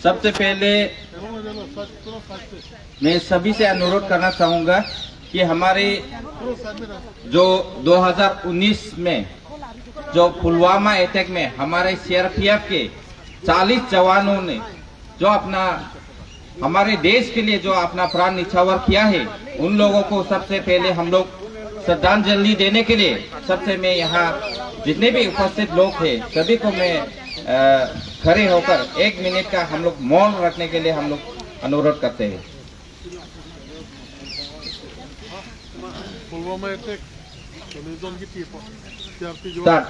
सबसे पहले मैं सभी से अनुरोध करना चाहूँगा कि हमारे जो 2019 में जो पुलवामा अटैक में हमारे सीआरपीएफ के 40 जवानों ने जो अपना हमारे देश के लिए जो अपना प्राण न्यौछावर किया है, उन लोगों को सबसे पहले हम लोग श्रद्धांजलि देने के लिए सबसे मैं यहाँ जितने भी उपस्थित लोग हैं सभी को मैं खड़े होकर 1 मिनट का हम लोग मौन रखने के लिए हम लोग अनुरोध करते हैं। स्टार्ट।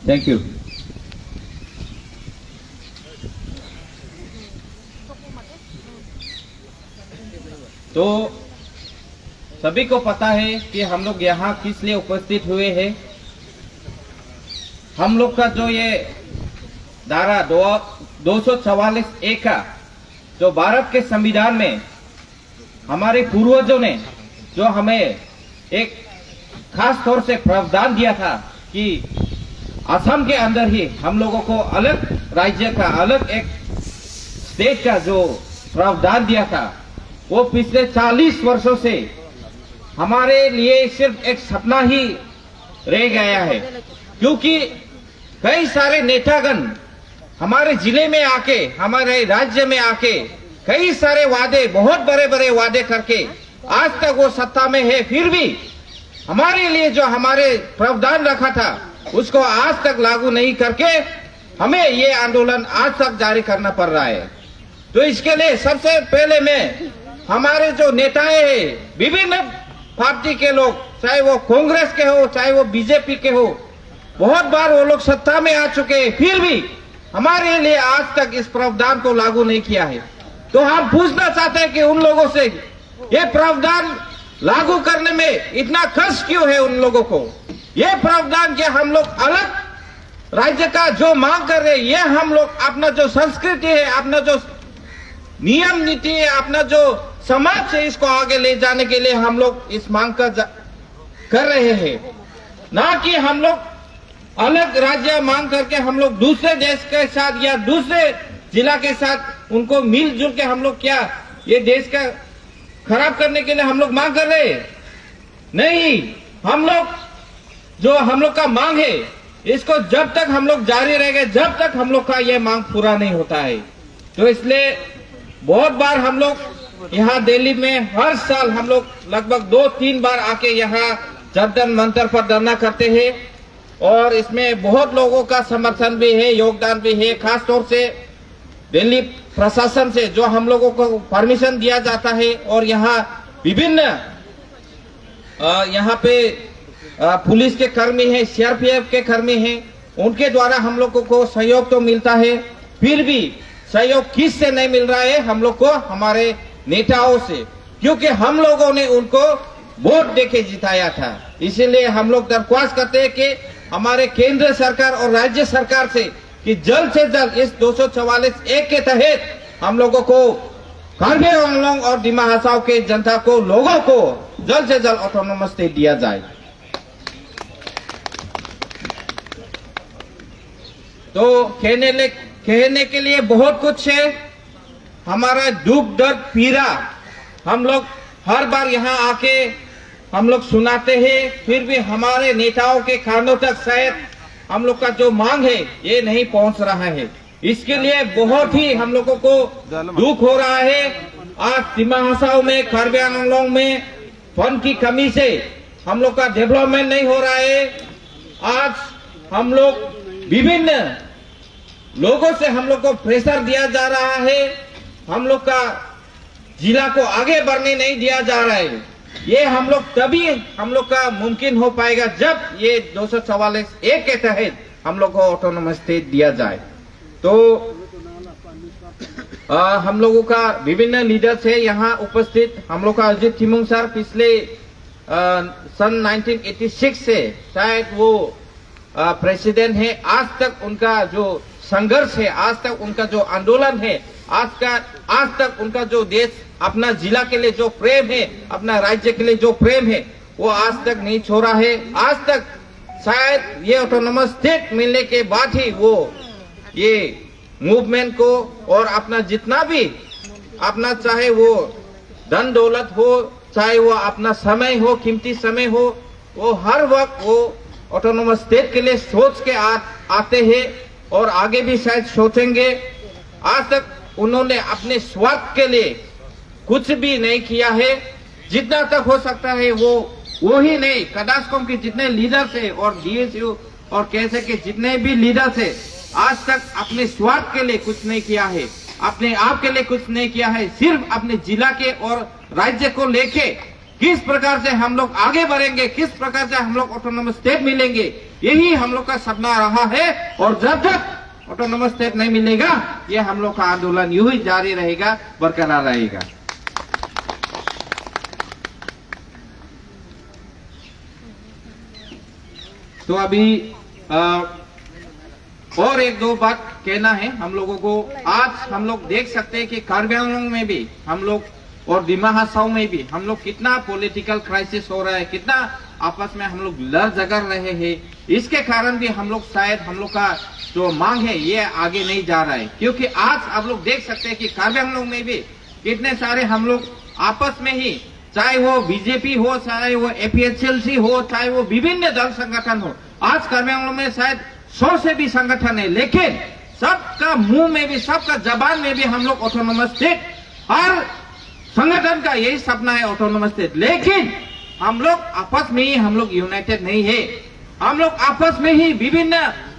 Thank you. तो सभी को पता है कि हम लोग यहाँ किस लिए उपस्थित हुए हैं। हम लोग का जो ये धारा 244A का जो भारत के संविधान में हमारे पूर्वजों ने जो हमें एक खास तौर से प्रावधान दिया था कि असम के अंदर ही हम लोगों को अलग राज्य का अलग एक स्टेट का जो प्रावधान दिया था, वो पिछले 40 वर्षों से हमारे लिए सिर्फ एक सपना ही रह गया है। क्योंकि कई सारे नेतागण हमारे जिले में आके, हमारे राज्य में आके कई सारे वादे, बहुत बड़े बड़े वादे करके आज तक वो सत्ता में है, फिर भी हमारे लिए जो हमारे प्रावधान रखा था उसको आज तक लागू नहीं करके हमें ये आंदोलन आज तक जारी करना पड़ रहा है। तो इसके लिए सबसे पहले मैं हमारे जो नेताएं हैं, विभिन्न पार्टी के लोग, चाहे वो कांग्रेस के हो चाहे वो बीजेपी के हो, बहुत बार वो लोग सत्ता में आ चुके हैं, फिर भी हमारे लिए आज तक इस प्रावधान को लागू नहीं किया है। तो हम पूछना चाहते हैं कि उन लोगों से ये प्रावधान लागू करने में इतना कष्ट क्यों है उन लोगों को। ये प्रावधान के हम लोग अलग राज्य का जो मांग कर रहे हैं, ये हम लोग अपना जो संस्कृति है, अपना जो नियम नीति है, अपना जो समाज है, इसको आगे ले जाने के लिए हम लोग इस मांग कर रहे हैं। ना कि हम लोग अलग राज्य मांग करके हम लोग दूसरे देश के साथ या दूसरे जिला के साथ उनको मिलजुल के हम लोग क्या ये देश का खराब करने के लिए हम लोग मांग कर रहे हैं। नहीं, हम लोग का मांग है, इसको जब तक हम लोग जारी रहेंगे, जब तक हम लोग का ये मांग पूरा नहीं होता है। तो इसलिए बहुत बार हम लोग यहाँ दिल्ली में हर साल हम लोग लगभग 2-3 बार आके यहाँ जंतर मंतर पर धरना करते हैं और इसमें बहुत लोगों का समर्थन भी है, योगदान भी है। खास तौर से दिल्ली प्रशासन से जो हम लोगों को परमिशन दिया जाता है और यहाँ विभिन्न यहाँ पे पुलिस के कर्मी हैं, सीआरपीएफ के कर्मी हैं, उनके द्वारा हम लोगों को सहयोग तो मिलता है, फिर भी सहयोग किस से नहीं मिल रहा है हम लोग को, हमारे नेताओं से, क्योंकि हम लोगों ने उनको वोट देके जिताया था। इसीलिए हम लोग दरख्वास्त करते हैं कि हमारे केंद्र सरकार और राज्य सरकार से कि जल्द से जल्द इस 244A के तहत हम लोगों को कार्बी आंगलोंग और दिमा हासाओ के जनता को, लोगों को जल्द से जल्द ऑटोनोमस स्टेट दिया जाए। तो कहने के लिए बहुत कुछ है। हमारा दुख दर्द पीड़ा हम लोग हर बार यहाँ आके हम लोग सुनाते हैं, फिर भी हमारे नेताओं के कानों तक शायद हम लोग का जो मांग है ये नहीं पहुंच रहा है। इसके लिए बहुत ही हम लोगों को दुख हो रहा है। आज दिमा हासाओ में, कार्बी आंगलोंग में फंड की कमी से हम लोग का डेवलपमेंट नहीं हो रहा है। आज हम लोग विभिन्न लोगों से हम लोग को प्रेशर दिया जा रहा है, हम लोग का जिला को आगे बढ़ने नहीं दिया जा रहा है। ये हम लोग तभी हम लोग का मुमकिन हो पाएगा जब ये 244(a) के तहत हम लोग को ऑटोनोमस स्टेट दिया जाए। तो हम लोगों का विभिन्न लीडर्स है यहाँ उपस्थित। हम लोग का अजित थिमुंग सर पिछले सन 1986 से शायद वो प्रेसिडेंट है। आज तक उनका जो संघर्ष है, आज तक उनका जो आंदोलन है, आज तक उनका जो देश अपना जिला के लिए जो प्रेम है, अपना राज्य के लिए जो प्रेम है, वो आज तक नहीं छोड़ा है। आज तक शायद ये ऑटोनोमस स्टेट मिलने के बाद ही वो ये मूवमेंट को और अपना जितना भी अपना चाहे वो धन दौलत हो, चाहे वो अपना समय हो, कीमती समय हो, वो हर वक्त वो ऑटोनोमस स्टेट के लिए सोच के आते हैं और आगे भी शायद सोचेंगे। आज तक उन्होंने अपने स्वार्थ के लिए कुछ भी नहीं किया है। जितना तक हो सकता है वो ही नहीं, कदास्कॉम के जितने लीडर्स है और डीएसयू और कैसे के जितने भी लीडर्स है, आज तक अपने स्वार्थ के लिए कुछ नहीं किया है, अपने आप के लिए कुछ नहीं किया है। सिर्फ अपने जिला के और राज्य को लेके किस प्रकार से हम लोग आगे बढ़ेंगे, किस प्रकार से हम लोग ऑटोनोमस स्टेट मिलेंगे, यही हम लोग का सपना रहा है। और जब तक ऑटोनोमस स्टेट नहीं मिलेगा, ये हम लोग का आंदोलन यूं ही जारी रहेगा, बरकरार रहेगा। तो अभी और एक दो बात कहना है हम लोगों को। आज हम लोग देख सकते हैं कि कार्बी आंगलोंग में भी हम लोग और दिमा हासाओ में भी हम लोग कितना पॉलिटिकल क्राइसिस हो रहा है, कितना आपस में हम लोग लड़ झगड़ रहे हैं। इसके कारण भी हम लोग शायद हम लोग का जो मांग है ये आगे नहीं जा रहा है, क्योंकि आज आप लोग देख सकते हैं कि कार्बी आंगलोंग में भी कितने सारे हम लोग आपस में ही, चाहे वो बीजेपी हो, चाहे वो एपीएचएलसी हो, चाहे वो विभिन्न दल संगठन हो, आज कार्बी आंगलोंग में शायद 100 से भी संगठन है, लेकिन सबका मुंह में भी, सबका जबान में भी हम लोग ऑटोनोमस स्टेट, हर संगठन का यही सपना है ऑटोनोमस स्टेट। लेकिन हम लोग आपस में ही हम लोग यूनाइटेड नहीं है। हम लोग आपस में ही विभिन्न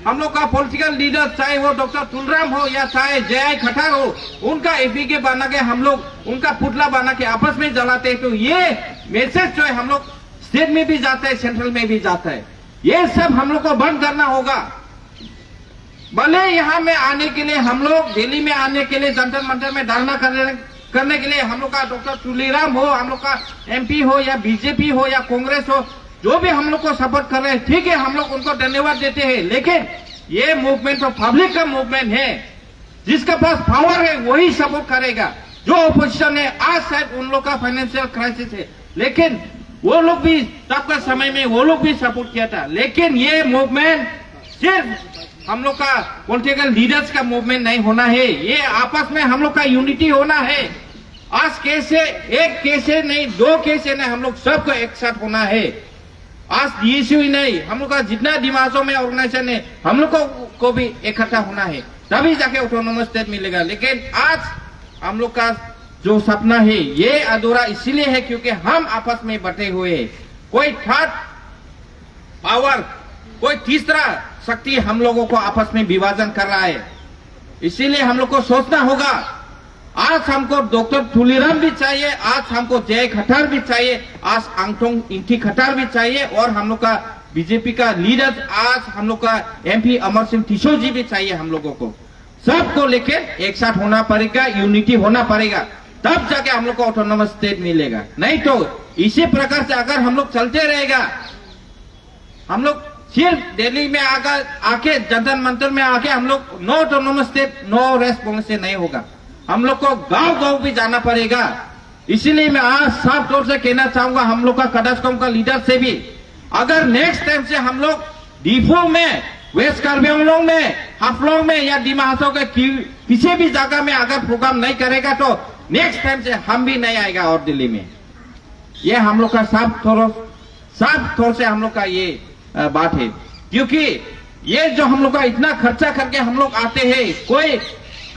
हम लोग का पॉलिटिकल लीडर, चाहे वो डॉक्टर तुलराम हो या चाहे जय खट्टर हो, उनका एपीके बना के हम लोग उनका पुतला बना के आपस में जलाते हैं। तो ये मैसेज जो है हम लोग स्टेट में भी जाता है, सेंट्रल में भी जाता है। ये सब हम लोग को बंद करना होगा। भले यहाँ में आने के लिए हम लोग, दिल्ली में आने के लिए, जंतर मंतर में धरना करने के लिए हम लोग का डॉक्टर तुलराम हो, हम लोग का एमपी हो या बीजेपी हो या कांग्रेस हो, जो भी हम लोग को सपोर्ट कर रहे हैं, ठीक है, हम लोग उनको धन्यवाद देते हैं। लेकिन ये मूवमेंट तो पब्लिक का मूवमेंट है, जिसके पास पावर है वही सपोर्ट करेगा। जो ऑपोजिशन है, आज शायद उन लोग का फाइनेंशियल क्राइसिस है, लेकिन वो लोग भी तब का समय में वो लोग भी सपोर्ट किया था। लेकिन ये मूवमेंट सिर्फ हम लोग का पॉलिटिकल लीडर्स का मूवमेंट नहीं होना है, ये आपस में हम लोग का यूनिटी होना है। आज कैसे एक कैसे नहीं, दो कैसे नहीं, हम लोग सबको एक साथ होना है। आज डीएसयू ही नहीं, हम लोग का जितना दिमागों में ऑर्गेनाइजेशन है, हम लोग को भी इकट्ठा होना है, तभी जाके ऑटोनोमस स्टेट मिलेगा। लेकिन आज हम लोग का जो सपना है ये अधूरा इसीलिए है क्योंकि हम आपस में बटे हुए हैं। कोई थर्ड पावर, कोई तीसरा शक्ति हम लोगों को आपस में विभाजन कर रहा है। इसीलिए हम लोग को सोचना होगा। आज हमको डॉक्टर तुलराम भी चाहिए, आज हमको जय खट्टर भी चाहिए, आज आंगथोंग इंटी खट्टर भी चाहिए, और हम लोग का बीजेपी का लीडर, आज हम लोग का एमपी अमर सिंह टिशो जी भी चाहिए। हम लोगों को सबको लेकर एक साथ होना पड़ेगा, यूनिटी होना पड़ेगा, तब जाके हम लोग को ऑटोनोमस स्टेट मिलेगा। नहीं तो इसी प्रकार से अगर हम लोग चलते रहेगा, हम लोग सिर्फ दिल्ली में आके जंतर मंतर में आके हम लोग no autonomous state no response से नहीं होगा। हम लोग को गांव गांव भी जाना पड़ेगा। इसीलिए मैं आज साफ तौर से कहना चाहूंगा हम लोग का कदास्कॉम का लीडर से भी, अगर नेक्स्ट टाइम से हम लोग डिफो में, वेस्ट कार्बी आंगलोंग में, हाफलोंग में या दिमा हासाओ के किसी भी जगह में अगर प्रोग्राम नहीं करेगा तो नेक्स्ट टाइम से हम भी नहीं आएगा और दिल्ली में। ये हम लोग का साफ तौर से हम लोग का ये बात है, क्योंकि ये जो हम लोग का इतना खर्चा करके हम लोग आते हैं, कोई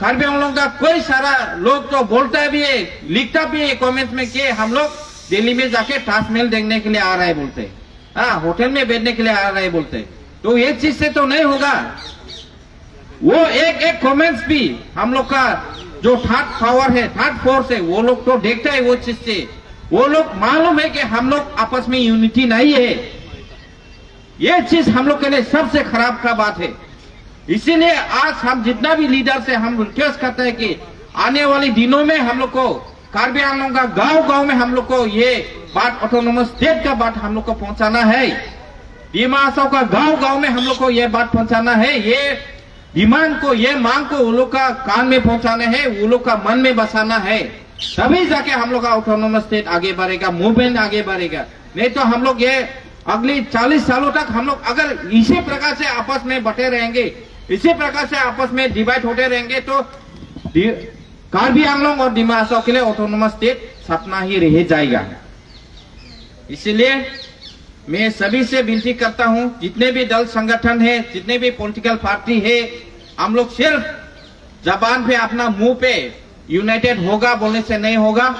कार्बी आंगलोंग का कोई सारा लोग तो बोलता भी है, लिखता भी है कमेंट्स में कि हम लोग दिल्ली में जाके ताजमहल देखने के लिए आ रहे हैं बोलते हैं, हाँ होटल में बैठने के लिए आ रहे हैं बोलते हैं। तो ये चीज से तो नहीं होगा। वो एक एक कमेंट्स भी हम लोग का जो थर्ड पावर है, थर्ड फोर्स है, वो लोग तो देखता है वो चीज से, वो लोग मालूम है कि हम लोग आपस में यूनिटी नहीं है। ये चीज हम लोग के लिए सबसे खराब का बात है। इसीलिए आज हम जितना भी लीडर से हम रिक्वेस्ट करते हैं कि आने वाले दिनों में हम लोग को कार्बी आंगलों का गांव गांव में हम लोग को ये बात ऑटोनोमस स्टेट का बात हम लोग को पहुंचाना है। डिमा हसाओ का गांव गांव में हम लोग को ये बात पहुंचाना है। ये डिमांड को, ये मांग को वो लोग का कान में पहुंचाना है, वो लोग का मन में बसाना है, तभी जाके हम लोग का ऑटोनोमस स्टेट आगे बढ़ेगा, मूवमेंट आगे बढ़ेगा। नहीं तो हम लोग ये अगली 40 सालों तक हम लोग अगर इसी प्रकार से आपस में बटे रहेंगे, इसी प्रकार से आपस में डिवाइड होते रहेंगे, तो कार्बी आंगलोंग और डिमा हसाओ के लिए ऑटोनोमस स्टेट सपना ही रह जाएगा। इसलिए मैं सभी से विनती करता हूं, जितने भी दल संगठन है, जितने भी पॉलिटिकल पार्टी है, हम लोग सिर्फ जबान पे अपना मुंह पे यूनाइटेड होगा बोलने से नहीं होगा।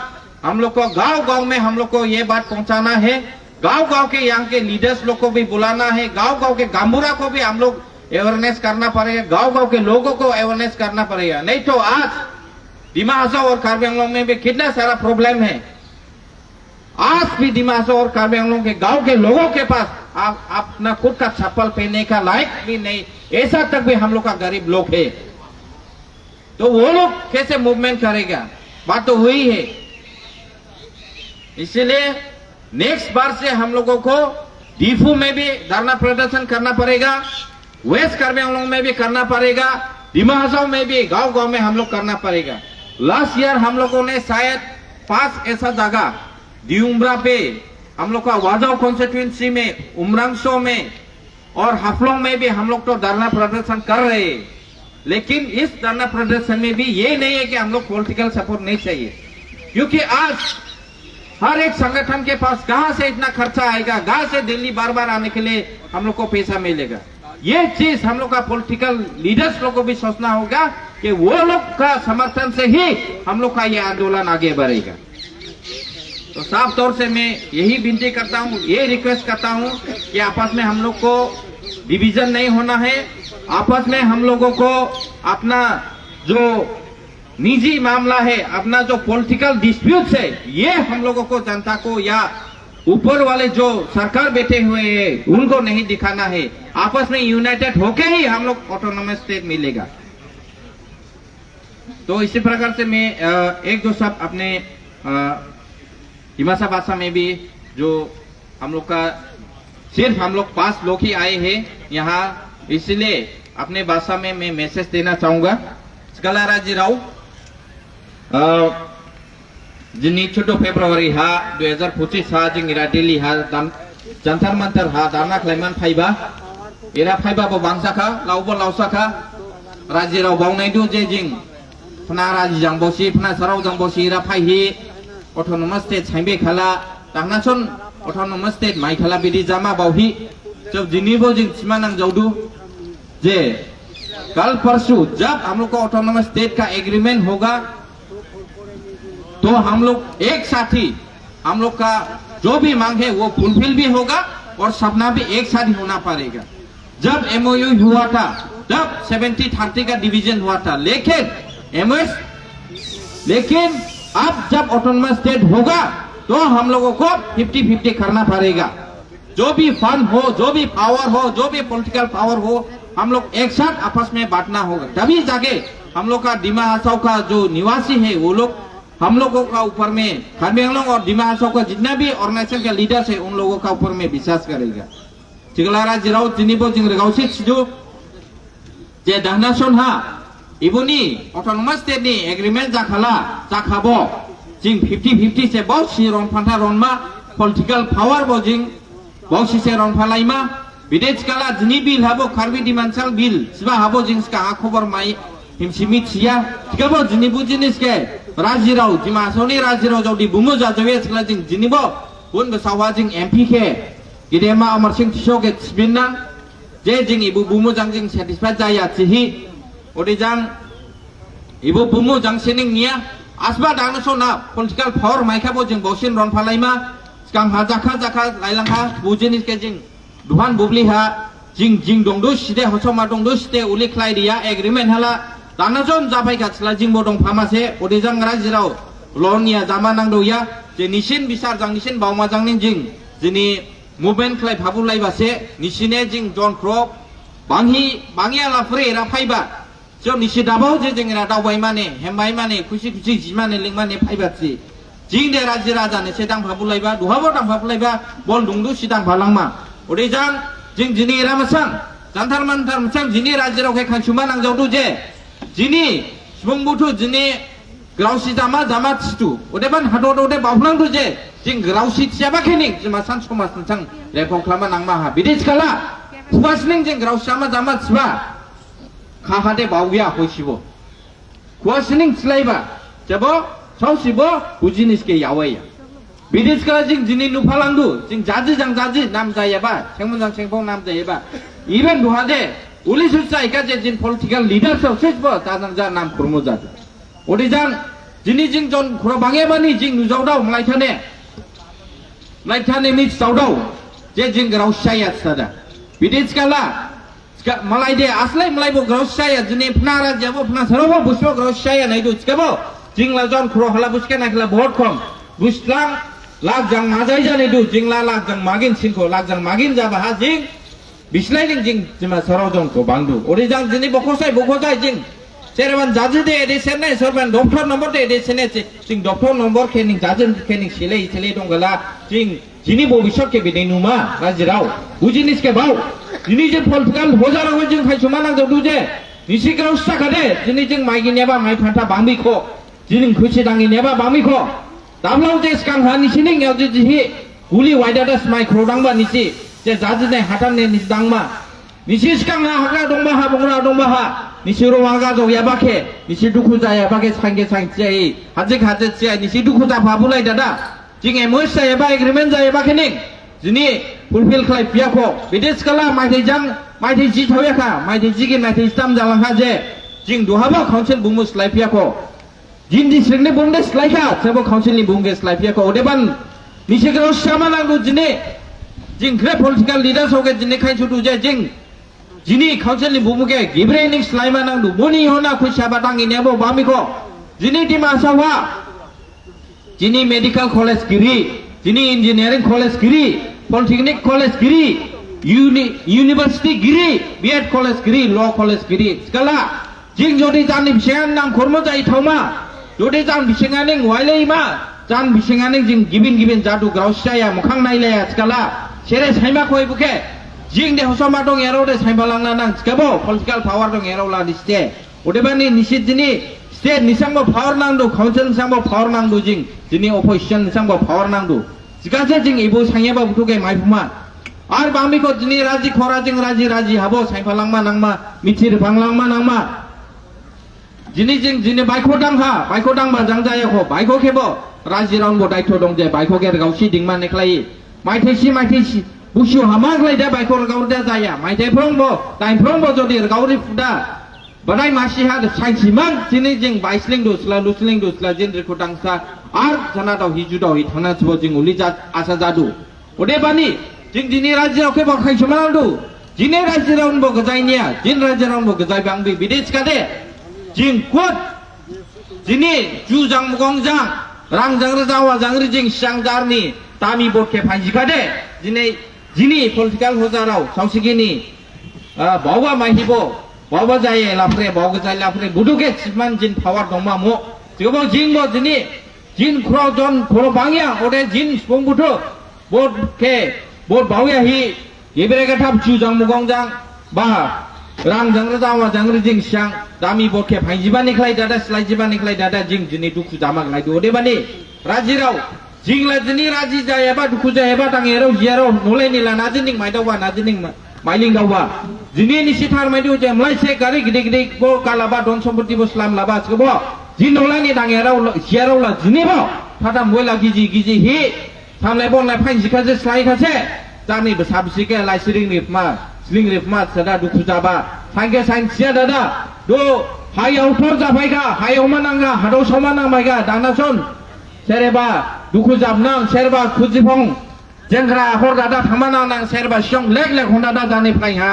हम लोग को गांव गांव में हम लोग को ये बात पहुंचाना है, गांव गांव के यहाँ के लीडर्स लोग को भी बुलाना है, गांव गांव के गांबुरा को भी हम लोग अवेयरनेस करना पड़ेगा, गांव गांव के लोगों को अवेयरनेस करना पड़ेगा। नहीं तो आज डिमा हसाओ और कार्बी आंगलोंग में भी कितना सारा प्रॉब्लम है। आज भी डिमा हसाओ और कार्बी आंगलोंग के गांव के लोगों के पास अपना खुद का चप्पल पहनने का लायक भी नहीं, ऐसा तक भी हम लोग का गरीब लोग है। तो वो लोग कैसे मूवमेंट करेगा? बात तो हुई है। इसलिए नेक्स्ट बार से हम लोगों को डीफू में भी धरना प्रदर्शन करना पड़ेगा, वेस्ट कार्बी आंगलोंग में भी करना पड़ेगा, डिमा हसाओ में भी गांव गांव में हम लोग करना पड़ेगा। लास्ट ईयर हम लोगों ने शायद 5 ऐसा जगह दिउम्ब्रा पे, हम लोग का वाजाओ कॉन्स्टिट्यूएंसी में, उमरंगसो में और हाफलोंग में भी हम लोग तो धरना प्रदर्शन कर रहे हैं। लेकिन इस धरना प्रदर्शन में भी ये नहीं है कि हम लोग पॉलिटिकल सपोर्ट नहीं चाहिए, क्योंकि आज हर एक संगठन के पास कहां से इतना खर्चा आएगा, कहां से दिल्ली बार बार आने के लिए हम लोग को पैसा मिलेगा। ये चीज हम लोग का पॉलिटिकल लीडर्स लोग को भी सोचना होगा कि वो लोग का समर्थन से ही हम लोग का ये आंदोलन आगे बढ़ेगा। तो साफ तौर से मैं यही विनती करता हूँ, ये रिक्वेस्ट करता हूँ कि आपस में हम लोग को डिवीजन नहीं होना है। आपस में हम लोगों को अपना जो निजी मामला है, अपना जो पॉलिटिकल डिस्प्यूट्स है, ये हम लोगों को जनता को या ऊपर वाले जो सरकार बैठे हुए हैं उनको नहीं दिखाना है। आपस में यूनाइटेड होके ही हम लोग ऑटोनोमस स्टेट मिलेगा। तो इसी प्रकार से मैं एक दो शब्द अपने हिमासा भाषा में भी, जो हम लोग का सिर्फ हम लोग 5 लोग ही आए हैं यहाँ, इसलिए अपने भाषा में मैं मैसेज देना चाहूंगा। Segala Rajirau Jini 7 Februari ha 2025 ha jing ira Delhi ha dan jantar mantar ha dana klaiman phaiba ira phaiba bo bangsa kha laubo lausa kha Rajirau baunai du je jing phna raji jang bosi phna sarau jang bosi ira phaihi autonomous state chaibe khala tangnason autonomous state mai khala bidi jama bauhi जब जिनीबो जिंग सिमानंग जाउदू जे कल परसों जब हम लोग को autonomous state का agreement होगा तो हम लोग एक साथ ही हम लोग का जो भी मांग है वो फुलफिल भी होगा और सपना भी एक साथ ही होना पड़ेगा। जब एमओयू हुआ था तब 70-30 का डिवीजन हुआ था, लेकिन अब जब ऑटोनोमस स्टेट होगा तो हम लोगों को 50-50 करना पड़ेगा। जो भी फंड हो, जो भी पावर हो, जो भी पॉलिटिकल पावर हो, हम लोग एक साथ आपस में बांटना होगा, तभी जाके हम लोग का डिमा हसाओ का जो निवासी है वो लोग हम लोगों का ऊपर में, कार्बी आंगलोंग और डिमा हसाओ का जितना भी ऑर्गेनाइजेशन का लीडर्स है उन लोगों का ऊपर में विश्वास करेगा। चिगलारा जिराउ जिनिबो जिंग रेगाउसी छिजु जे दाहनासन हा इबुनी ऑटोनोमस स्टेट नि एग्रीमेंट जाखाला जाखाबो जिंग 50-50 से बहुत सी रोन फंटा रोनमा पॉलिटिकल पावर बो जिंग बहुत सी से रोन फलाइमा विदेश काला जिनी बिल हाबो कार्बी डिमांडसाल बिल सिबा हाबो जिंस का खबर माई हिमसिमी छिया तिकाबो जिनिबु जिनिस के राजिराव जिमासोनी राजिराव जौदी बुंगो जाजवे सकला जिं जिनिबो उन बसावा जिं एमपी के गिदेमा अमर सिंह तिसो के सिबिना जे जिं इबु बुमो जां जिं सेटिस्फाइड जाया चिहि ओदि जां इबु बुमो जां सेनिं निया आसबा दानसो ना पॉलिटिकल पावर माइखाबो जिं बौसिन रन फलाइमा सिगां हा जाखा लाइलांखा बुजिनिस के जिं दुहान बुबली हा jing jing dong do side hosoma dong do side uli klai dia agreement hala danajon japai ka chla jing bodong phamase odejang rajirao lonia jama nang do ya je nisin bisar jang nisin bauma jang ning jing jini movement klai phabulai base nisine jing don crop banghi bangya la free ra phaiba jo nisi dabau je jingera dawbai mane hembai mane khushi khushi jimane lingmane phaibatsi jing de rajira jane sedang phabulai ba duhabo dang phabulai ba bol dungdu sidang balangma odejang jing jini ramasang jantar mantar musang jini rajirao ke khansuma nang jawdu je jini sumbutu jini grausi jama jama chitu odeban hadod ode baunang du je jing grausi siapa kening jema san somas musang repong klama nang maha bidis kala kuasning jing grausi jama chiba khahade bauya hoisibo kuasning slaiba jabo sausibo bujinis ke yawaya bidis kala jing jini nupalandu jing jaji jang jaji nam jayaba 생문장 생봉 nam jayaba even duhade uli susai ka je jin political leaders of sesbo tazangja nam kurmoja odijang jini jing jon khura bangebani jing nujaudau mlaithane mi saudau je jing grausaya sada bidis kala malai de aslai malai bo grausaya jini pnara jabo pna sarobo busbo grausaya naidu skabo jing la jon khura hala buske nakla bhot khom buslang lag jang majai jane du jingla lag jang magin sinko lag jang magin jaba ha jing bislaining jing jima sarojong ko bangdu orijang jini bokosai jing sereban jaji de de senai sorban doctor number de senai jing doctor number kening jajin kening silei donggala jing jini bo bishok ke bidenuma rajirao bujinis ke bau jini je political hojara ho jing khai sumanang jadu je nisi krau sakade jini jing mai gineba mai phanta bangbi ko jini khushi dangi neba bangbi ko damlau je skang ha nisi ning yaji ji uli waidadas mai krodangba nisi je jaji ne hatan ne nisi dangma nisi skang ha haga dongba ha bongra dongba ha nisi ro waga jo yabake nisi duku ja yabake sangge sang chai hajik hajik chai nisi duku ja babulai dada jing emois sa yaba agreement ja yabake ning jini fulfill khlai piako bides kala mai thai jang mai thai ji thoya kha mai thai ji ge mai thai stam jalang ha je jing duhaba council bumus lai piako jindi sirne bundes laika sebo council ni bunges laifia ko odeban nisegro sama nangu jine jing kre political leaders hoge jine khai chutu je jing jini council ni bumuge gibrening slaima nangu moni hona khusia batang inebo bamiko jini tima sawa jini medical college giri jini engineering college giri polytechnic college giri university giri B.Ed college giri law college giri skala jing jodi jani bisengan nang kormo jai thoma jodi jan bisenganing wailei ma jan bisenganing jing gibin jadu grausaya mokhang nailaya skala sere saima khoi buke jing de hosama dong erode saima langna nang skabo political power dong erola diste odebani nisidini state nisangbo power nang do council nisangbo power nang do jing jini opposition nisangbo power nang do jigase jing ibo sangyaba butuke maipuma ar bangmiko jini raji khora jing raji habo saima langma nangma michir banglangma nangma jini jing jini baiko dang ba jang jaya ko baiko kebo raji raun bo daito dong je baiko ke gausi dingman neklai mai thesi bushu hama klai da baiko gaur da jaya mai thai prong bo tai prong bo jodi gauri fuda badai masi ha sai simang jini jing baisling do sla lusling do sla jin riko dang sa ar jana dau hiju dau hi thana chbo jing uli ja asa jadu ode bani jing jini raji raun ke bo khai sumal do jini raji raun bo gajai nia jin raji raun bo gajai bang bi bides kade jing kuat jini ju jang mukong jang rang jang rejawa jang rijing siang jarni tami bot ke phanji kade jini political hojarau sausigi bawa mahibo bawa jaye lapre bawa jaye lapre budu ke siman jin power dongma mo jobo jing bo jini jin khro jon khro bangya ode jin spong budu bot bawya hi yebere ka thap ju jang mukong jang ba rang jang rejawa jang rijing siang dami bot ke phanjiba niklai dada slai jiba niklai dada jing jini duku jamak lai do de bani rajirau jing la jini raji jaya ba duku jaya ba tang erau jiarau nolai nila najining mai dawa najining mailing dawa jini ni sithar mai do je mlai se gari gide bo kalaba don sompoti bo slam laba chbo jin nolai ni tang erau jiarau la jini bo thada moi la giji hi thamlai bon lai phanji kha je slai kha se jani besabsi ke lai siring ni ma sling rifmat sada duku jaba sangke sangsia dada do hayau tor jabai ga hayau mananga hado somanang mai ga danason sereba duku jabnang serba khujipong जेंग्रा हर दादा थांमाना नां सेरबा सियं lake lake हन दादा जानिफ्राय हा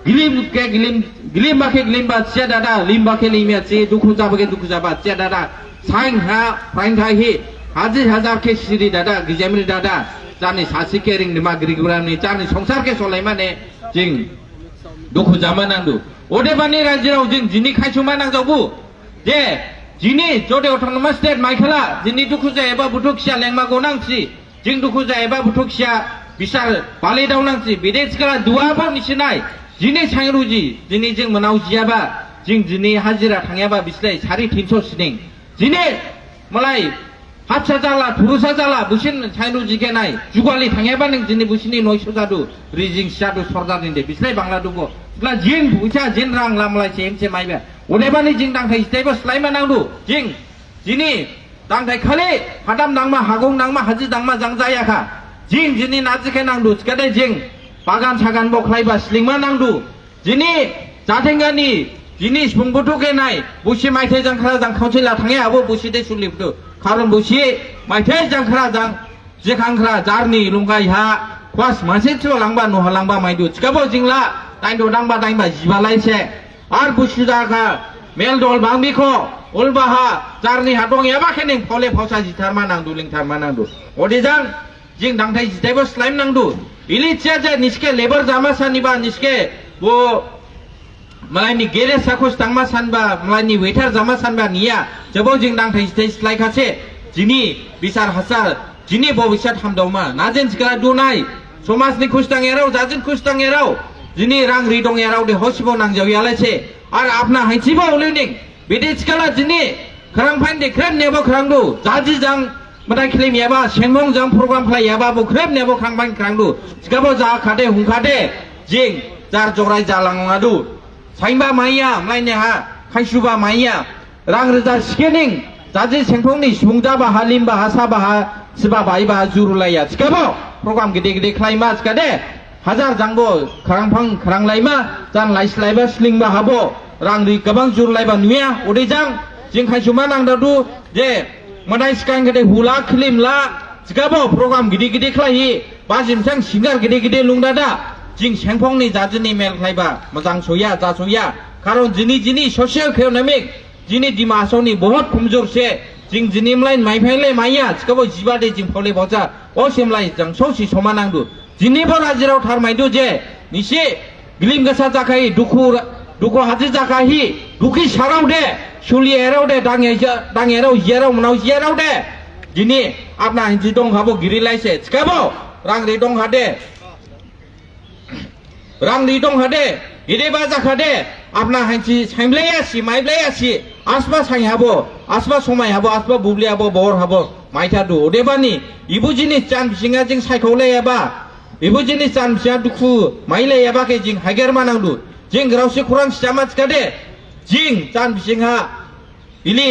गिलिम बाके गिलिम बा सिया दादा लिम बाके लिमिया सी दुखु जाबाके दुखु जाबा सिया दादा साइन हा प्राइन था ही हाजी हजार के सिरी दादा गिजेमरी दादा जानि सासी के रिंग निमा ग्रिगुरामनि जानि संसार के सलायमाने जिं दुखु जामा नांदु ओदेबानि राज्योआव जों जिनि खायसुमा नांजावबु जे जिनि जदे अट'नमास स्टेट माइखेला जिनि दुखु जायबा बुथुखिया लेंमा गोनांसि जिं दुखु जायबा बुथुखिया बिसार बालेदाव नांसि बिदेसकला दुआबो निसिनाय जिनि सांरुजि जिनि जों मोनाव जियाबा जों जिनि हाजिरा थाङाबा बिस्लाय 350 सिनिं जिनि मलाई हातसा जाला थुरुसा जाला बुसिन सांरुजि गेनाय जुगालि थाङाबा नों जिनि बुसिनि 900 जादु रिजिं जादु सरदारनि दे बिस्लाय बांला दुगो स्ला जिन बुइसा जिन रां लामलाय सेमसे माइबा ओदेबानि जिं दांथाय स्टेबो स्लाइमा नांदु जिं जिनि दांथाय खालि हादाम नांमा हागं नांमा हाजि दांमा जांजायाखा जिं जिनि नाजिखे नांदु सिखादे जिं बागान सागान बख्लायबा स्लिंमा नांदु जिनि जाथेंगानि जिनि सुंबुथु गेनाय बुसि माइथाय जांख्रा जां काउन्सिला थाङे आबो बुसि दे सुलिफुथु खारन बुसि माइथाय जांख्रा जां जेखांख्रा जारनि लंगाय हा क्वास मासे छु लांबा नहा लांबा माइदु सिखाबो जिंला दाइदो दांबा दाइबा जिबालायसे आर बुसि जाखा मेल दल बांबिखो उलबाहा जारनि हादं याबा खेनिं फले फावसा जिथारमा नांदु लिंथारमा नांदु ओदिजां जिं दांथाय जिथायबो स्लाइम नांदु इलिचिया जे निसके लेबर जामा सानिबा निसके वो मलाइनि गेरेज साखोस तांमा सानबा मलाइनि वेटार जामा सानबा निया जबो जिं दांथाय जिथाय स्लाइखासे जिनि बिसार हासार जिनि भबिष्यत हामदावमा नाजेन सिकला दुनाय समाजनि खुस्तांगेराव जाजिन खुस्तांगेराव जिनि रां रिदंगेराव दे हसिबो नांजावयालायसे आर आपना हाइसिबो उलिनिं बिदि सिकला जिनि खरां फाइन दे क्रेम नेबो खरांदु जाजि जां मदाय खिलेम याबा सेंमं जां प्रग्राम फ्लाय याबा बो क्रेम नेबो खांबाय खरांदु सिकाबो जा खादे हुंखादे जिं जार जराय जालांनादु साइबा माइया मलाइने हा खायसुबा माइया रां रोजा सिकेनिं जाजि सेंथंनि सुंजाबा हालिमबा हासाबा सिबा बायबा जुरुलाया सिकाबो प्रग्राम गिदे गिदे खालायमा सिकादे हजार जांबो खरांफां खरांलायमा जान लाइस्लायबा स्लिंबा हाबो रां रि गोबां जुरुलायबा नुया ओदैजां जिं खायसुमा नांदादु जे मदाय सिकां गदे हुला खिलिमला सिकाबो प्रग्राम गिदे गिदे खालायि बाजिमसां सिंगार गिदे गिदे लुंदादा जिं सेंफंनि जाजिनि मेल खालायबा मोजां सया जासया खारन जिनि ससियेल इकोनॉमिक जिनि दिमासौनि बहुत कमजोर से जिं जिनि मलाइन माइफाइले माइया सिकाबो जिबा दे जिं फले बजा ओ सेमलाय जों सौसि समा नांदु जिनिबो राजिराव थारमायदु जे निसे गिलिम गोसा जाखाय दुखु हाजि जाखाहि दुखि साराव दे सुलिएराव दे दांगेराव जियाराव मनाव जियाराव दे जिनि आपना हिंसि दं हाबो गिरिलायसे सिकाबो रां रि दं हादे रां रि दं हादे इदेबा जाखादे आपना हांसि साइमलायासि माइब्लायासि आसबा साइ हाबो आसबा समाय हाबो आसबा बुब्लि हाबो बर हाबो माइथादु ओदेबानि इबु जिनिस जान बिसिङा जिं सायखौलायाबा इबु जिनिस जान बिसिङा दुखु माइलायाबा के जिं हागेरमा नांदु जिं ग्रावसि खुरां सियामा सिखादे जिं जान बिसिङा इलि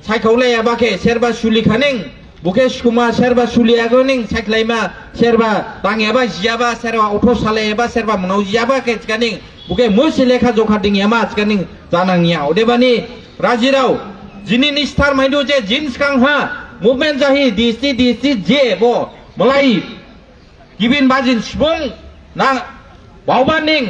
सायखौलायाबा के सेरबा सुलिखानिं बुके सुकुमा सेरबा सुलियागोनिं सायख्लायमा सेरबा दांयाबा जियाबा सेरबा अट' सालायाबा सेरबा मनाव जियाबा के सिखानिं बुके मुसि लेखा जखा दिंयामा सिखानिं जानांनिया ओदेबानि राजिराव जिनि निस्थार माइदु जे जिन सिखांहा मुभमेन्ट जाहि दिसि जे बो मलाई गिबिन बाजिन सिफुं ना बावबानिं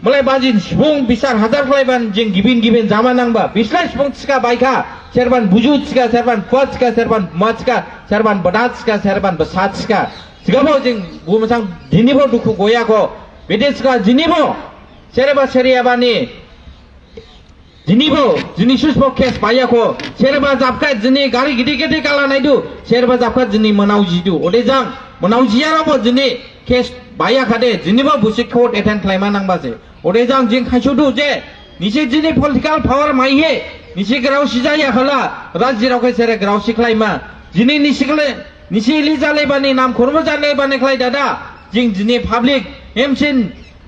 मलाई बाजिन सिफुं बिसार हाजार फ्लायबान जिं गिबिन जामा नांबा बिस्लाय सिफुं थिका बायखा सेरबान बुजु थिका सेरबान फुवा थिका सेरबान मा थिका सेरबान बदा थिका सेरबान बसा थिका सिगाबो जिं बुमसां दिनिबो दुखु गयाखो बेदे थिका जिनिबो सेरबा सेरियाबानि जिनिबो जिनि सुसबो केस बायाखो सेरबा जाबका जिनि गारि गिदि गिदि काला नायदु सेरबा जाबका जिनि मनाव जिदु ओदेजां मनाव जियाराबो जिनि केस बायाखादे जिनिबो बुसि कोर्ट एटेन्ड खालायमा नांबासे ओदेजां जिं खायसुदु जे निसे जिनि पलिटिकल पावर माइहे निसे ग्राव सिजाया खला राजिराव के सेरे ग्राव सिखलायमा जिनि निसे इलि जालेबानि नाम खरमो जालेबानि खालाय दादा जिं जिनि पाब्लिक एमसिन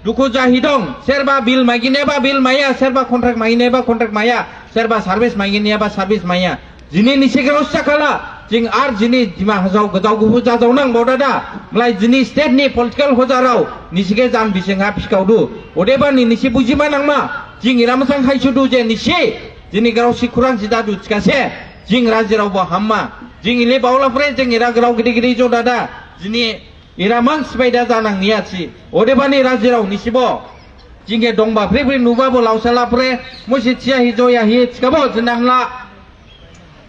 दुखु जाहिदं सेरबा बिल मागिनेबा बिल माया सेरबा कन्ट्राक्ट मागिनेबा कन्ट्राक्ट माया सेरबा सार्भिस मागिनेबा सार्भिस माया जिनि निसे ग्राव सिखाला जिं आर जिनि दिमा हाजाव गजाव गुबु जाजाव नां बदादा मलाय जिनि स्टेटनि पलिटिकल हजाराव निसेगे जान बिसेंहा फिकावदु ओदेबानि निसे बुजिमा नांमा जिं इरामसां खायसुदु जे निसे जिनि ग्राव सिखुरां जिदादु थिकासे जिं राजिरावबो हाममा जिं इले बावलाफ्रे जिं इरा ग्राव गिदि गिदि जो दादा जिनि इरामां स्पाइडा जानां नियाची ओदेबानी राजिराव निशिबो जिंगे दंबा फ्रे फ्रे नुबाबो लावसाला फ्रे मुसी चिया हिजोया हि चिकाबो जिनांला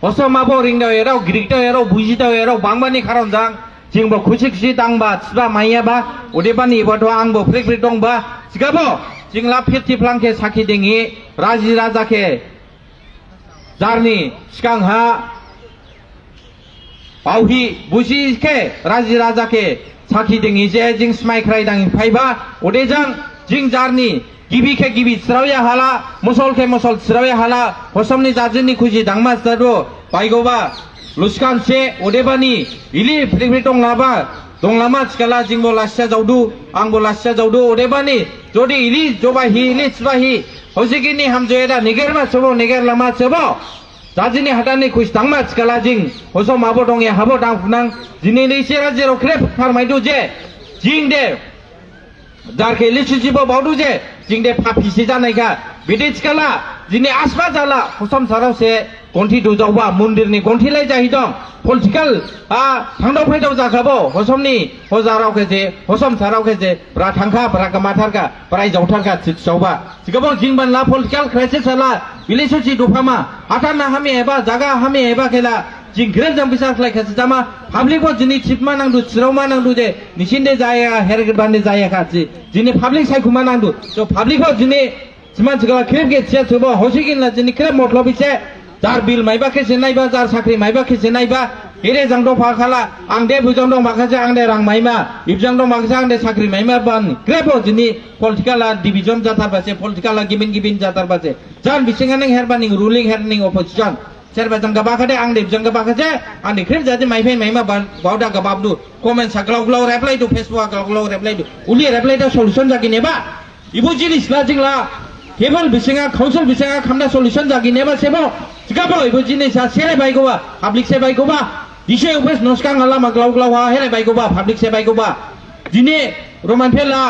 हसमाबो रिंदाव एराव ग्रिकदाव एराव बुजिदाव एराव बांबानी खारनजां जिंबो खुसि खुसि दांबा चिबा माइयाबा ओदेबानी इबाथ' आंबो फ्रे फ्रे दंबा चिकाबो जिंला फिरति फ्लांके साखि देंगी राजि राजाके जारनि सिगांहा बावहि बुजिके राजि राजाके साखि देंगी जे जिं स्माइख्राय दांनि फाइबा ओदेजां जिं जारनि गिबिखे गिबि चिरावया हाला मुसलके मुसल चिरावया हाला हसमनि जाजिनि खुजि दांमा जादो बायगोबा लुसकानसे ओदेबानि इलि फ्रि फ्रि दंलामा चिकाला जिंबो लासिया जावदु आंबो लासिया जावदु ओदेबानि जदि इलि जबाहि इलि चिबाहि हजिगिनि हामजोयदा निगेरमा सबो निगेरलामा सबो जाजिनि हादानि खुस दांमा चिकाला जिं हसम आबो दंगे हाबो दांफुनां जिनि नैसेरा जेराव ख्रेब फारमायदु जे जिं दे जारके लिसुजिबो बावदु जे जिं दे फाफिसे जानायखा बिदि चिकाला जिनि आसबा जाला हसम सारावसे गन्थि दुजावबा मन्दिरनि गन्थिलाय जाहिदं पलिटिकल थांदाव फैदाव जाखाबो हसमनि हजारावखे जे हसम सारावखे जे ब्रा थांखा ब्रा गमाथारखा ब्राय जावथारखा चितसावबा चिकाबो जिंबानला पलिटिकल क्राइसिस हाला बिलिसुचि दुफामा हाथाना हामि एबा जागा हामि एबा खेला जिं ग्रेब जं बिसार खलाय खासि जामा पाब्लिको जिनि चिपमा नांदु चिरावमा नांदु जे निसिन्दे जाया हेरगबान्दे जाया खासि जिनि पाब्लिक सायखुमा नांदु तो पाब्लिको जिनि मानसिगा क्रेब गे चिया सबो हसिगिनला जिनि क्रेब मतलबिसे जार बिल माइबा खेसे नायबा जार साख्रि माइबा खेसे नायबा हेरे जां दं फाखाला आं दे बुजां दं माखासे आं दे रां माइमा इबजां दं माखासे आं दे साख्रि माइमा बान क्रेबो जिनि पलिटिकला डिविजन जाथारबासे पलिटिकला गिबिन जाथारबासे जान बिसिङानो हेरबानि रुलिं हेरनिं अपोजिशन सेरबा जंगा बाखादे आं दे जंगा बाखासे आं दे क्रेब जादे माइफाय माइमा बावदा गबाबदु कमेन्ट साग्लाव ग्लाव रेप्लाइ दु फेसबुक ग्लाव ग्लाव रेप्लाइ दु उलि रेप्लाइ दा सल्युशन जागिनेबा इबु जिनिसला जिंला केबल बिसिङा काउन्सिल बिसिङा खामना सल्युशन जागिनेबा सेबो चिकाबो इबु जिनिसा सेरे बायगोबा पाब्लिक से बायगोबा दिसे उपेस नस्कां लामा ग्लाव ग्लाव हा हेरे बायगोबा पाब्लिक से बायगोबा दिने रोमान फेला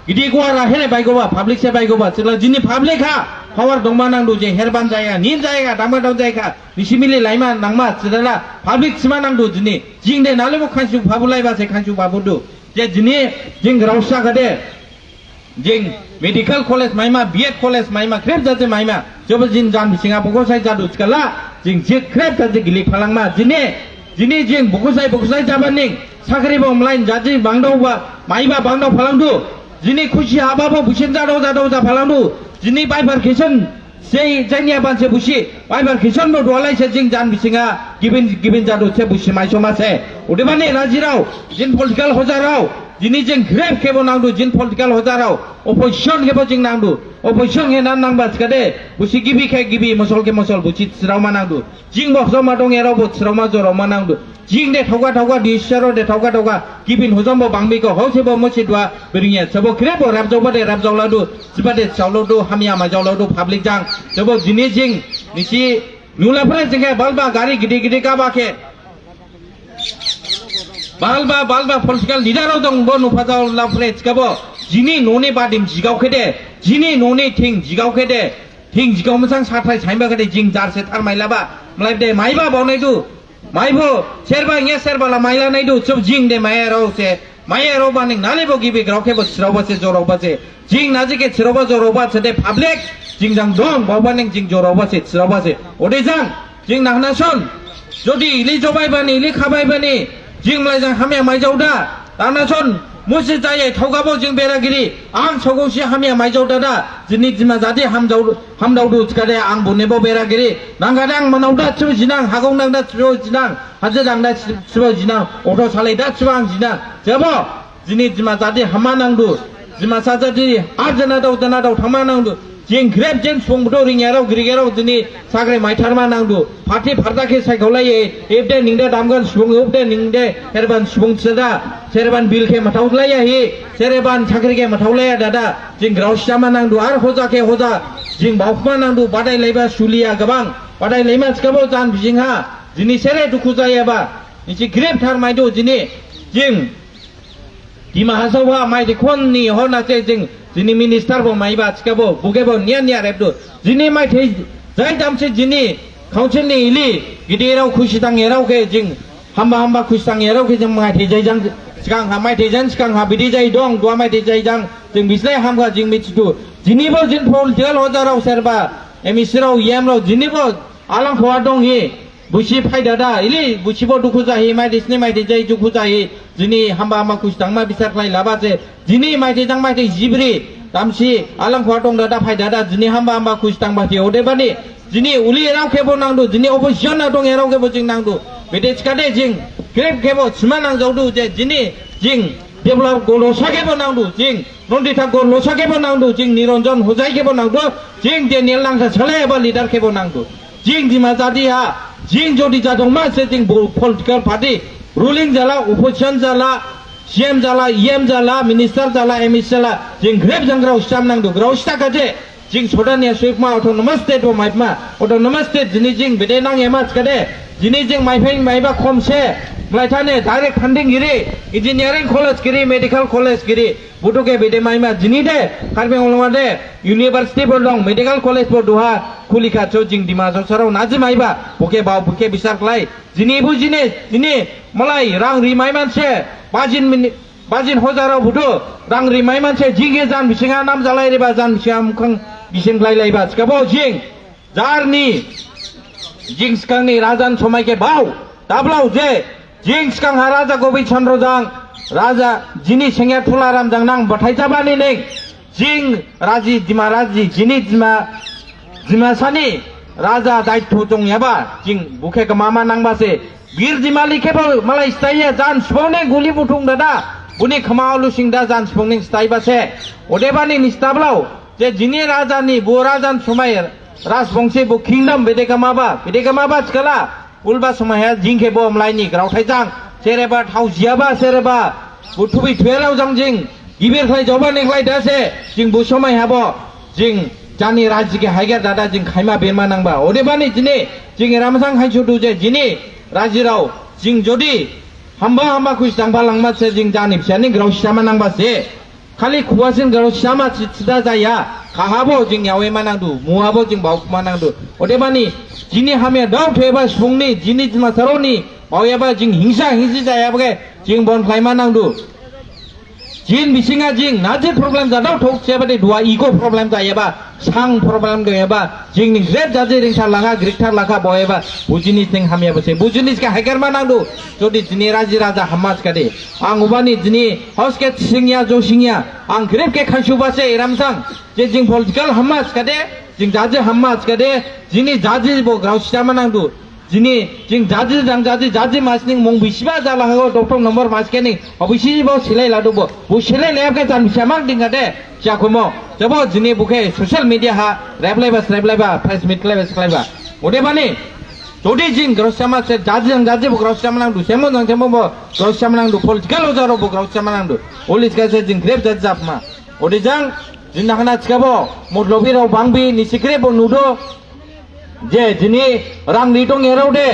गिदि गवारा हेरे बायगोबा पाब्लिक से बायगोबा चिला दिनि पाब्लिक हा पावर दंमा नांदु जे हेरबान जाया निन जायगा दामा दाव जायगा निसिमिलि लाइमा नांमा चिला पाब्लिक सिमा नांदु दिनि जिं दे नालेबो खानसु बाबुलायबासे खानसु बाबुदु जे दिनि जिं रावसा गदे जिं मेडिकल कलेज माइमा बीएड कलेज माइमा क्रेब जाते माइमा जब जिन जान बिसिङा बगसाय जादु चिकाला जिं जे क्रेब जाते गिलि फालांमा जिनि जिं बगसाय जाबानि साख्रिबो अमलाइन जाजि बांदावबा माइबा बांदाव फालांदु जिनि खुसि हाबाबो बुसिन जादाव जा फालांदु जिनि बाइफारकेसन से जायनिया बानसे बुसि बाइफारकेसन बो दवालायसे जिं जान बिसिङा गिबिन जादु से बुसि माइसमासे उदेबानि राजिराव जिन पलिटिकल हजाराव जिनि जिं ग्रेब केबो नांदु जिन पलिटिकल हजाराव अपोजिशन केबो जिं नांदु अपोजिशन हेना नांबा चिकादे बुसि गिबि मसल बुसि चिरावमा नांदु जिं बखजमा दं एरावबो चिरावमा जरावमा नांदु जिं दे थौगा दिसारो दे थौगा गिबिन हजमबो बांबिको हौसेबो मसिदवा बिरिया सबो ग्रेबो राबजावबा दे राबजावलादु जिबादे चावलदु हामिया माजावलादु पाब्लिक जां सबो जिनि जिं निसि नुलाफ्रे जिंगे बालबा गारि गिदि काबाके बालबा पलिटिकल लिडाराव दं बो नुफाजाव लाफ्रे चिकाबो जिनि न'नि बादिम जिगावखेदे जिनि न'नि थिं जिगावखेदे थिं जिगाव मोजां साथाय साइबाखेदे जिं जारसे थारमाइलाबा मलाय दे माइबा बावनायदु माइबो सेरबा इंगे सेरबाला माइला नायदु सब जिं दे मायारावसे मायाराव बानिं नालेबो गिबि ग्रावखेबो चिरावबासे जरावबासे जिं नाजिके चिरावबा जरावबासे दे पाब्लिक जिं जां दं बावबानिं जिं जरावबासे चिरावबासे ओदे जां जिं नाहनासन जदि इलि जबायबानि इलि खाबायबानि जिं मलायजां हामिया माइजावदा दानासन मुसि जायै थौगाबो जिं बेरागिरि आं सगौसि हामिया माइजावदा दा जिनि दिमा जादि हामदावदु चिकादे आं बुनेबो बेरागिरि नांगादे आं मनावदा चिबो जिनां हागौ नांदा चिबो जिनां हाजो दांदा चिबो जिनां अटो सालायदा चिबो आं जिनां जेबो जिनि दिमा जादि हामा नांदु दिमा साजादि आजना दाव थामा नांदु जिं ग्रेब जिं सुंबदो रिंयाराव गिरिगेराव दिनि साग्रे माइथारमा नांदु पार्टी फारदाखे सायखौलायै एबदे निंदे दामगोन सुबुं एबदे निंदे हेरबान सुबुं सदा सेरबान बिलखे मथावलाया हि सेरबान साख्रिके मथावलाया दादा जिं ग्रावसियामा नांदु आर हजाके हजा जिं बावखमा नांदु बादायलायबा सुलिया गोबां बादायलायमा चिकाबो जान बिजिंहा जिनि सेरे दुखु जायाबा निसि ग्रेब थारमायदु जिनि जिं दिमा हासावहा माइदिखननि हरनासे जिनि मिनिस्टार बो माइबा चिकाबो बुगेबो निया रेबदु जिनि माइथै जाय दामसे जिनि काउन्सिलनि इलि गिदिराव खुसिदां एरावके जिं हामबा खुसिदां एरावके जों माइथै जायजां सिगां हा माइथायजों सिगां हा बिदि जाय दं दुआ माइथायजों जों बिसलाय हामगा जों मिथिदु जिनिबो जिन पलिटिकेल हजाराव सोरबा एमिसिराव येमराव जिनिबो आलां खवा दं हि बुसि फायदा दा इलि बुसिबो दुखु जाहि माइथायसनि माइथायजों दुखु जाहि जिनि हामबा हामा खुसतांमा बिसार खाय लाबासे जिनि माइथायजों माइथाय जिब्रि दामसि आलां खवा दं दा फायदा दा जिनि हामबा हामा खुसतांबाथि अदेबानि जिनि उलि राव केबो नांदु जिनि अपोजिशन ना दं एराव केबो जों नांदु बेदे सिखादे जों ग्रेब केबो सिमा नांजावदु जे जिनि जों डेभलप गलसा केबो नांदु जों नन्दिता गलसा केबो नांदु जों निरंजन हुजाय केबो नांदु जों डेनियल नांजा छले एबा लिडार केबो नांदु जों दिमा जादिहा जों जदि जादोंमा से जों पलिटिकल पार्टी रुलिं जाला अपोजिशन जाला सीएम जाला ईएम जाला मिनिस्टार जाला एमएस जाला जों ग्रेब जंग्राव स्टाम नांदु ग्राव स्टाकाजे जों सदानिया सुइपमा अटोनोमास स्टेट व माइपमा अटोनोमास स्टेट जिनि जों बेदे नांगे मा सिखादे जिनि जों माइफाय माइबा खमसे लाइथाने डाइरेक्ट फंडिंग गिरि इंजीनियरिंग कॉलेज गिरि मेडिकल कॉलेज गिरि बुटुके बेदे माइमा जिनि दे कार्बि आंलंगा दे यूनिवर्सिटी पर दं मेडिकल कॉलेज पर दुहा खुलिका चो जिं दिमा जसराव नाजि माइबा बुके बाव बुके बिसार क्लाय जिनि बुजिने जिनि मलाई रां रिमाइ मानसे बाजिन हजाराव बुटु रां रिमाइ मानसे जिगे जान बिसिङा नाम जालायरेबा जान बिसिङा मुखां बिसिं लायलायबा सिखाबो जिं जारनि जिं सिखांनि राजान समायके बाव दाब्लाव जे जिं सिखांहा राजा गबि चन्द्रजों राजा जिनि सेंया तुलारामजों नां बथायजाबानि नै जिं राजी दिमाराजी जिनि दिमासानि राजा दायित्व दं एबा जिं बुखे मामा नांबासे बीर दिमाली केबो मालाय स्टाइया जान सुफंने गुलि बुथुं दादा बुनि खमाव लुसिं दा जान सुफंने स्टाइबासे अदेबानि निस्ताब्लाव जे जिनि राजानि बो राजान समाय राजबंशी बो किंडम बेदेका माबा सिखाला उल्बा समाया जिंके बो अमलायनि ग्रावथायजां सेरेबा थावजियाबा सेरेबा बुथुबि थुवेराव जां जिं गिबिर खाय जबा नेख्लाय दासे जिं बो समाय हाबो जिं जानि राजिके हायगार दादा जिं खायमा बेमा नांबा अदेबानि जिनि जिं रामसां हायसुदु जे जिनि राजिराव जिं जदि हामबा खुसतांबा लांबासे जिं जानि फिसानि ग्रावसियामा नांबासे खालि खुवासिन ग्रावसियामा चिदा जाया खाहाबो जिं यावेमा नांदु मुहाबो जिं बावमा नांदु अदेबानि जिनि हामे दाव थेबा सुंनि जिनि दिमासारनि बावयाबा जिं हिंसा जायाबगे जिं बन खायमा नांदु जिन बिसिङा जिं नाजे प्रब्लेम जादाव थौ सेबादि दुआ इगो प्रब्लेम जायाबा सांग प्रब्लेम गयाबा जिंनि ग्रेट जाजे रिंसा लागा ग्रेक्टार लागा बयाबा बुजिनि थिं हामियाबसे बुजिनिस का हायगारमा नांदु जदि जिनि राजी राजा हामास कादे आं उबानि जिनि हाउसके सिंया जोसिंया आं ग्रेट के खानसुबासे रामसां जे जिं पॉलिटिकल हामास कादे जिं जाजे हामास कादे जिनि जाजी बो ग्राउसियामा नांदु जिनि जिं जाजी मासनि मं बिसिबा जाला हो डॉक्टर नंबर मासकेनि अबिसि बो सिलाय लादुबो बो सिलाय लायाबके जान बिसामा दिंगादे जाखुमो जबो जिनि बुके सोशल मीडिया हा रेबलायबा प्रेस मीट क्लायबा ओदेबानि जदि जिं ग्राउसियामा से जाजी बो ग्राउसियामा नांदु सेमो बो ग्राउसियामा नांदु पॉलिटिकल हजारो बो ग्राउसियामा नांदु ओलिस गासे जिं ग्रेब जाबमा ओदेजां जिन्ना खाना सिखाबो मदलबिराव बांबि निसिक्रे बो नुदो जे जिनि रां निदं एराव दे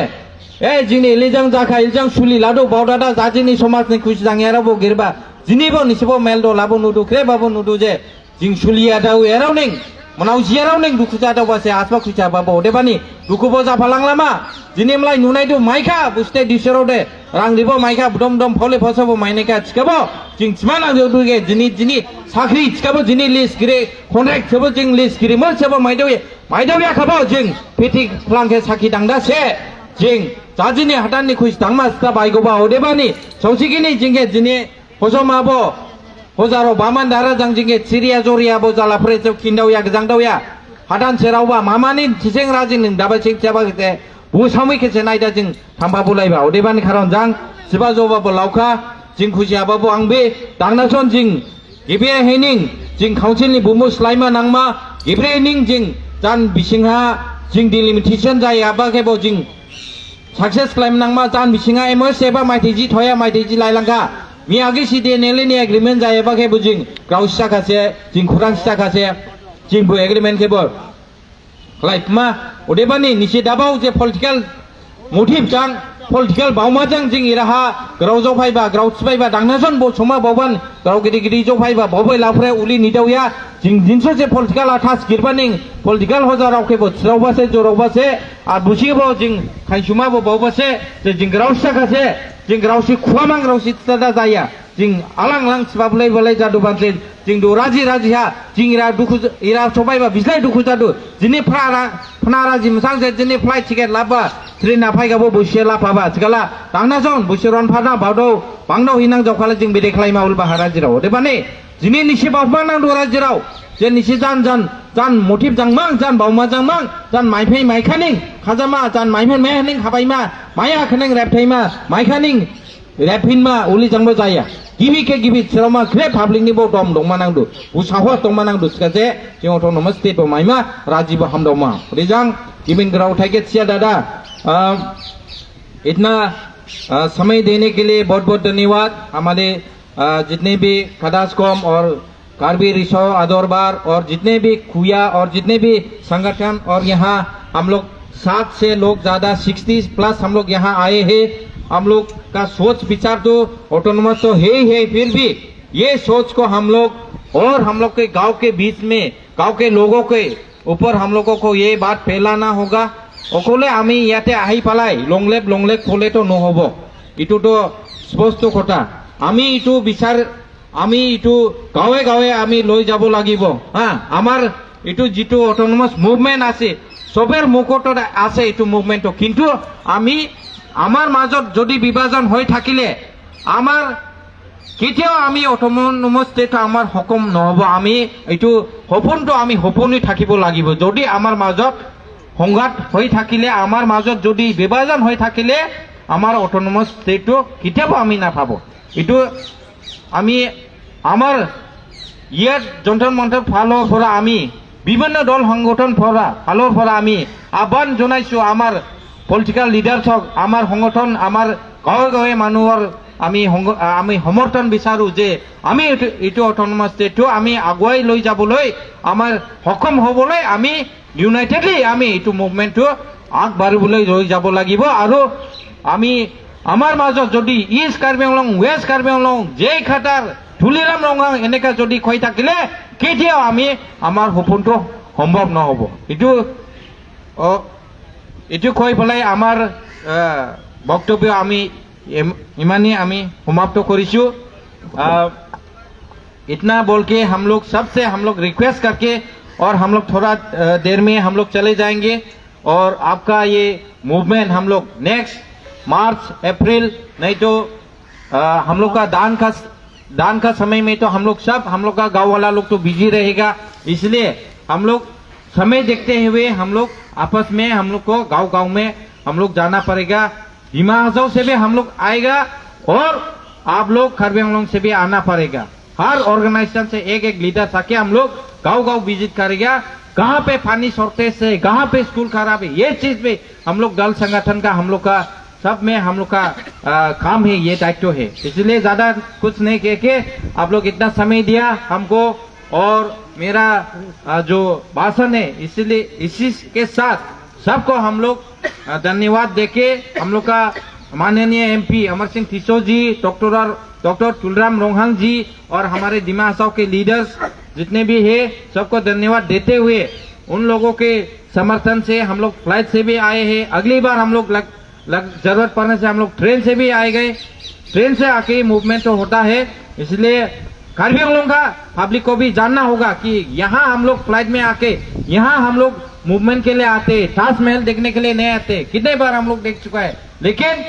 ए जिनि लिजां जाखा इलजां सुलि लादो बावदादा जाजिनि समाजनि खुसिजां एराव गिरबा जिनिबो निसिबो मेलदो लाबो नुदो क्रेबाबो नुदो जे जिं सुलिया दाव एराव नें मनाव जियाराव नें दुखु जादावबासे आसबा खुचा बाबो अदेबानि दुखुबो जाफालांलामा जिनि मलाई नुनायदो माइखा बुस्ते दिसराव दे रां दिबो माइखा दम फले फसबो माइनेका छिकाबो जिं सिमाना जोदुगे जिनि साख्रि छिकाबो जिनि लिस्ट गिरे कन्ट्रेक्ट सबो जिं लिस्ट गिरे मल सबो माइदावया खाबो जिं पेटि फ्लांके साखि दांदासे जिं जाजिनि हादाननि खुस दांमा स्ता बायगोबा अदेबानि सौसिगिनि जिंगे जिनि हजमाबो हजारो बामान दारा जां जिंगे सिरिया जरिया बो जाला फ्रेजो किन्दावया गजांदावया हादान सेरावबा मामानि थिसें राजिं दाबा सिं जाबा के बुसामै केसे नायदा जिं थांबा बुलायबा अदेबानि खारन जां सिबा जबाबो लावखा जिं खुसियाबाबो आं बे दांनासन जिं गिबे हेनिं जिं काउन्सिलनि बुमु स्लाइमा नांमा गिबे हेनिं जिं जान बिसिंहा जिं डिलिमिटेशन जायाबा केबो जिं सक्सेस क्लाइम नांमा जान बिसिंहा एमएस एबा माइथेजि थया माइथेजि लायलांगा मियागे सीडीएनएलनि एग्रीमेंट जायाबा केबो जिं ग्राउसिया खासे जिं खुरांसिया खासे जिं बो एग्रीमेंट केबो लाइफमा अदेबानि निसे दाबाव जे पॉलिटिकल मोटिव जां political baumajang jing iraha grau jo phaiba grau chbaiba dangnajon bo soma boban grau gidi gidi jo phaiba boboi lafre uli nidauya jing jinso je political athas girbaning political hozarau ke bo chrawa se jorauba se ar busi bo jing khaisuma bo boba se je jing grau saka se jing grau si khuamang grau si tada daya jing alang lang sibablai balai jadu banse jing do raji raji ha jing ira duku ira chobaiba bislai duku jadu jini phnara jim sang je jini flight ticket laba train na phai gabo busia la phaba chikala tangna jon busiron phana bawdo bangno hinang jokhala jing bide khlai maul bahara jirau de bane jini nisi bawma nang do rajirau je nisi jan motif jangmang jan bawma jangmang jan maiphei maikhaning khajama jan maiphei mehaning khabaima maya khaneng repthaima maikhaning rephinma uli jangbo jaya gibi ke gibi serama kre public ni bo dom dong manang du usaha dong manang du skaje jing autonomous state bo maima rajiv hamdoma rijang gimin grau thaike sia dada इतना समय देने के लिए बहुत बहुत धन्यवाद हमारे जितने भी खदासकॉम और कार्बी रिसो आदोरबार और जितने भी खुया और जितने भी संगठन और यहाँ हम लोग 7 से लोग ज्यादा 60 प्लस हम लोग यहाँ आए हैं हम लोग का सोच विचार तो ऑटोनोमस तो है ही है फिर भी ये सोच को हम लोग और हम लोग के गांव के बीच में गांव के लोगों के ऊपर हम लोगों को ये बात फैलाना होगा অকলে আমি ইয়াতে আহি পালাই লংলেপ খোলে তো নহব ইটো তো স্পষ্ট কথা আমি ইটো বিচাৰ আমি ইটো গাঁৱে গাঁৱে আমি লৈ যাব লাগিব হা আমাৰ ইটো যিটো অটোনমাস মুভমেন্ট আছে সবের মুখত আছে ইটো মুভমেন্ট কিন্তু আমি আমাৰ মাজত যদি বিভাজন হৈ থাকিলে আমাৰ কেতিয়াও আমি অটোনমাস স্টেট আমাৰ হুকুম নহব আমি ইটো সপোনটো আমি সপোনি থাকিব লাগিব যদি আমাৰ মাজত সংঘাত হৈ থাকিলে আমাৰ মাজত যদি বিভাজন হৈ থাকিলে আমাৰ অটোনমাস স্টেটটো কিতাব আমি নাপাব ইটো আমি আমাৰ ইয়াত যন্ত্র মন্ত্র ফালৰ পৰা আমি বিভিন্ন দল সংগঠন ফালৰ পৰা আমি আহ্বান জনাইছো আমাৰ পলিটিক্যাল লিডাৰছক আমাৰ সংগঠন আমাৰ গাঁৱে গাঁৱে মানুহৰ আমি সমৰ্থন বিচাৰো যে আমি ইটো অটোনমাস স্টেটটো আমি আগুৱাই লৈ যাবলৈ আমাৰ সক্ষম হ'বলৈ আমি ইউনাইটেডলি আমি ইটো মুভমেন্টটো আগবাঢ়িবলৈ লৈ যাব লাগিব আৰু আমি আমাৰ মাজত যদি ইষ্ট কাৰ্বি আংলং ৱেষ্ট কাৰ্বি আংলং জেই খাটাৰ ধুলিৰাম ৰঙাং এনেকা যদি কৈ থাকিলে কেতিয়াও আমি আমাৰ সপোনটো সম্ভৱ নহব ইটো কৈ পেলাই আমাৰ বক্তব্য আমি ইমানেই আমি সমাপ্ত কৰিছো इतना बोल के हम लोग सबसे हम लोग रिक्वेस्ट करके और हम लोग थोड़ा देर में हम लोग चले जाएंगे और आपका ये मूवमेंट हम लोग नेक्स्ट मार्च अप्रैल नहीं तो हम लोग का दान का समय में तो हम लोग का गांव वाला लोग तो बिजी रहेगा इसलिए हम लोग समय देखते हुए हम लोग आपस में हम लोग को गांव में हम लोग जाना पड़ेगा दिमा हजाऊ से भी हम लोग आएगा और आप लोग कार्बी आंगलोंग से भी आना पड़ेगा हर ऑर्गेनाइजेशन से एक लीडर ताकि हम लोग गांव विजिट करेगा कहाँ पे पानी शॉर्टेज है कहाँ पे स्कूल खराब है ये चीज पे हम लोग दल संगठन का हम लोग का सब में हम लोग का काम है ये दायित्व है इसलिए ज्यादा कुछ नहीं कह के आप लोग इतना समय दिया हमको और मेरा जो भाषण है इसलिए इसी के साथ सबको हम लोग धन्यवाद देके हम लोग का माननीय एमपी अमर सिंह थिसो जी डॉक्टर तुलराम रोंगहांग जी और हमारे दिमा हसाओ के लीडर्स जितने भी है सबको धन्यवाद देते हुए उन लोगों के समर्थन से हम लोग फ्लाइट से भी आए हैं अगली बार हम लोग जरूरत पड़ने से हम लोग ट्रेन से भी आए गए ट्रेन से आके मूवमेंट तो होता है इसलिए कार्बी आंगलोंग का पब्लिक को भी जानना होगा कि यहाँ हम लोग फ्लाइट में आके यहाँ हम लोग मूवमेंट के लिए आते ताजमहल देखने के लिए नहीं आते कितने बार हम लोग देख चुका है लेकिन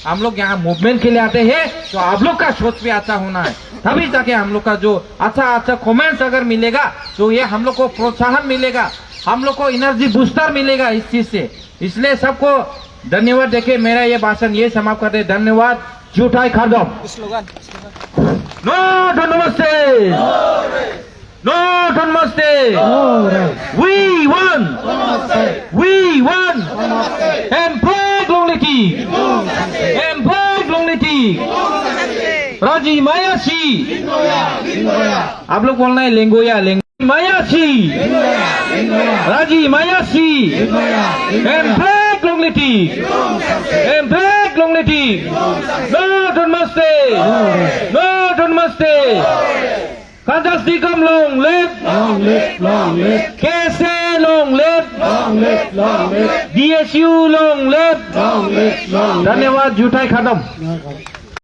हम लोग यहाँ मूवमेंट के लिए आते हैं तो आप लोग का सोच भी अच्छा होना है तभी जाके हम लोग का जो अच्छा कमेंट्स अगर मिलेगा तो ये हम लोग को प्रोत्साहन मिलेगा हम लोग को एनर्जी बूस्टर मिलेगा इस चीज से इसलिए सबको धन्यवाद देके मेरा ये भाषण ये समाप्त करते धन्यवाद जुटाई खादम नो नमस्ते नो नमस्ते we won employee globally राजी मायासी आप लोग बोलना है लेंगोया मायासी राजी मायासी employee globally long neti. No namaste. No namaste. Kanjas Digam long live. Long live. KSA long live. Long live. DSU long live. Long live. धन्यवाद जुटाई खत्म